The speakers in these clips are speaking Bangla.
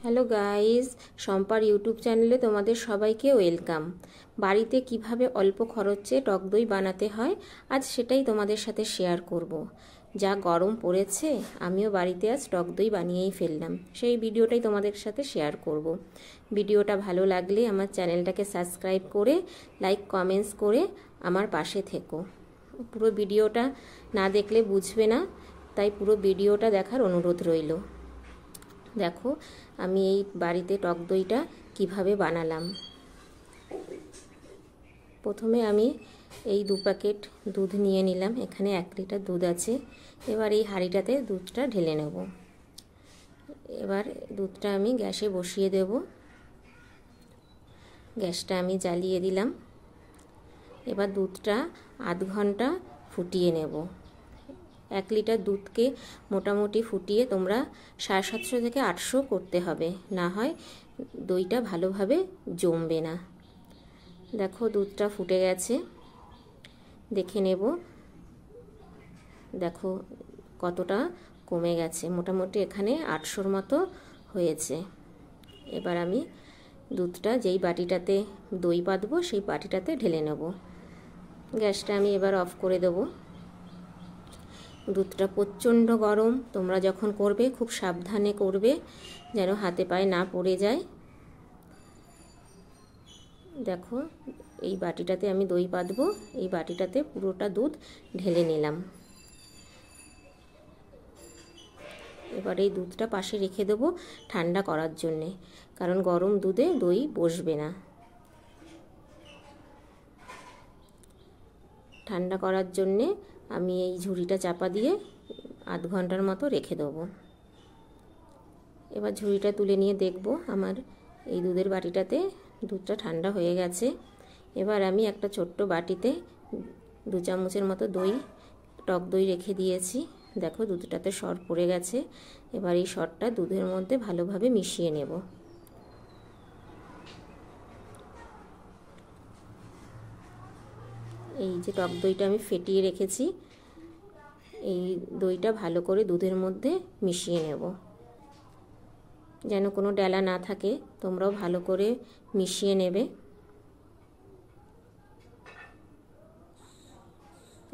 হ্যালো গাইস, শম্পার ইউটিউব চ্যানেলে তোমাদের সবাইকে ওয়েলকাম। বাড়িতে কিভাবে অল্প খরচে টক দই বানাতে হয় আজ সেটাই তোমাদের সাথে শেয়ার করব। যা গরম পড়েছে, আমিও বাড়িতে আজ টক দই বানিয়েই ফেললাম, সেই ভিডিওটাই তোমাদের সাথে শেয়ার করব। ভিডিওটা ভালো লাগলে আমার চ্যানেলটাকে সাবস্ক্রাইব করে লাইক কমেন্টস করে আমার পাশে থেকো। পুরো ভিডিওটা না দেখলে বুঝবে না, তাই পুরো ভিডিওটা দেখার অনুরোধ রইল। দেখো আমি এই বাড়িতে টক দইটা কিভাবে বানালাম। প্রথমে আমি এই 2 প্যাকেট দুধ নিয়ে নিলাম, এখানে 1 লিটার দুধ আছে। এবার এই হাঁড়িটাতে দুধটা ঢেলে নেব। এবার দুধটা আমি গ্যাসে বসিয়ে দেব। গ্যাসটা আমি জ্বালিয়ে দিলাম। এবার দুধটা আধ ঘন্টা ফুটিয়ে নেব। 1 লিটার দুধকে মোটামুটি ফুটিয়ে তোমরা 750 থেকে 800 করতে হবে, না হয় দইটা ভালোভাবে জমবে না। দেখো দুধটা ফুটে গেছে, দেখে নেব। দেখো কতটা কমে গেছে, মোটামুটি এখানে 800-র মতো হয়েছে। এবার আমি দুধটা যেই বাটিটাতে দই পাতবো সেই বাটিটাতে ঢেলে নেব। গ্যাসটা আমি এবার অফ করে দেবো। দুধটা প্রচণ্ড গরম, তোমরা যখন করবে খুব সাবধানে করবে যেন হাতে পায়ে না পড়ে যায়। দেখো এই বাটিটাতে আমি দই পাতবো, এই বাটিটাতে পুরোটা দুধ ঢেলে নিলাম। এবার এই দুধটা পাশে রেখে দেবো ঠান্ডা করার জন্যে, কারণ গরম দুধে দই বসবে না। ঠান্ডা করার জন্যে আমি এই ঝুড়িটা চাপা দিয়ে আধ ঘন্টার মতো রেখে দেবো। এবার ঝুড়িটা তুলে নিয়ে দেখব আমার এই দুধের বাটিটাতে দুধটা ঠান্ডা হয়ে গেছে। এবার আমি একটা ছোট্ট বাটিতে 2 চামচের মতো টক দই রেখে দিয়েছি। দেখো দুধটাতে সর পড়ে গেছে। এবার এই সরটা দুধের মধ্যে ভালোভাবে মিশিয়ে নেব। এই যে টক দইটা আমি ফেটিয়ে রেখেছি, এই দইটা ভালো করে দুধের মধ্যে মিশিয়ে নেব, যেন কোনো ডেলা না থাকে। তোমরাও ভালো করে মিশিয়ে নেবে।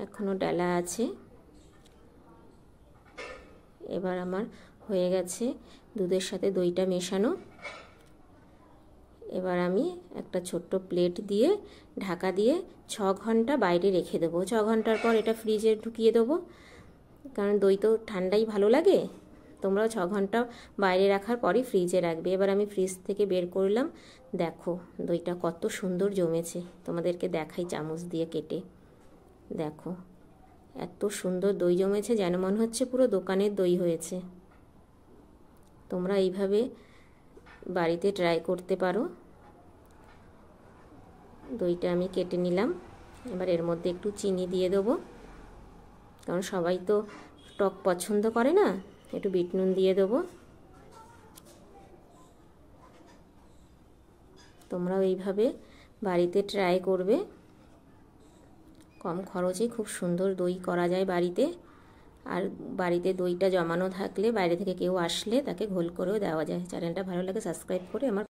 এখনো ডেলা আছে। এবার আমার হয়ে গেছে দুধের সাথে দইটা মেশানো। এবার আমি একটা ছোট্ট প্লেট দিয়ে ঢাকা দিয়ে 6 ঘন্টা বাইরে রেখে দেবো। 6 ঘন্টার পর এটা ফ্রিজে ঢুকিয়ে দেবো, কারণ দই তো ঠান্ডাই ভালো লাগে। তোমরাও 6 ঘন্টা বাইরে রাখার পরই ফ্রিজে রাখবে। এবার আমি ফ্রিজ থেকে বের করলাম। দেখো দইটা কত সুন্দর জমেছে, তোমাদেরকে দেখাই চামচ দিয়ে কেটে। দেখো এত সুন্দর দই জমেছে, যেন মনে হচ্ছে পুরো দোকানের দই হয়েছে। তোমরা এইভাবে বাড়িতে ট্রাই করতে পারো। দইটা আমি কেটে নিলাম। এবার এর মধ্যে একটু চিনি দিয়ে দেবো, কারণ সবাই তো টক পছন্দ করে না। একটু বিট নুন দিয়ে দেবো। তোমরাও এইভাবে বাড়িতে ট্রাই করবে। কম খরচে খুব সুন্দর দই করা যায় বাড়িতে। আর বাড়িতে দইটা জমানো থাকলে বাইরে থেকে কেউ আসলে তাকে ঘোল করেও দেওয়া যায়। চ্যানেলটা ভালো লাগে সাবস্ক্রাইব করে আমার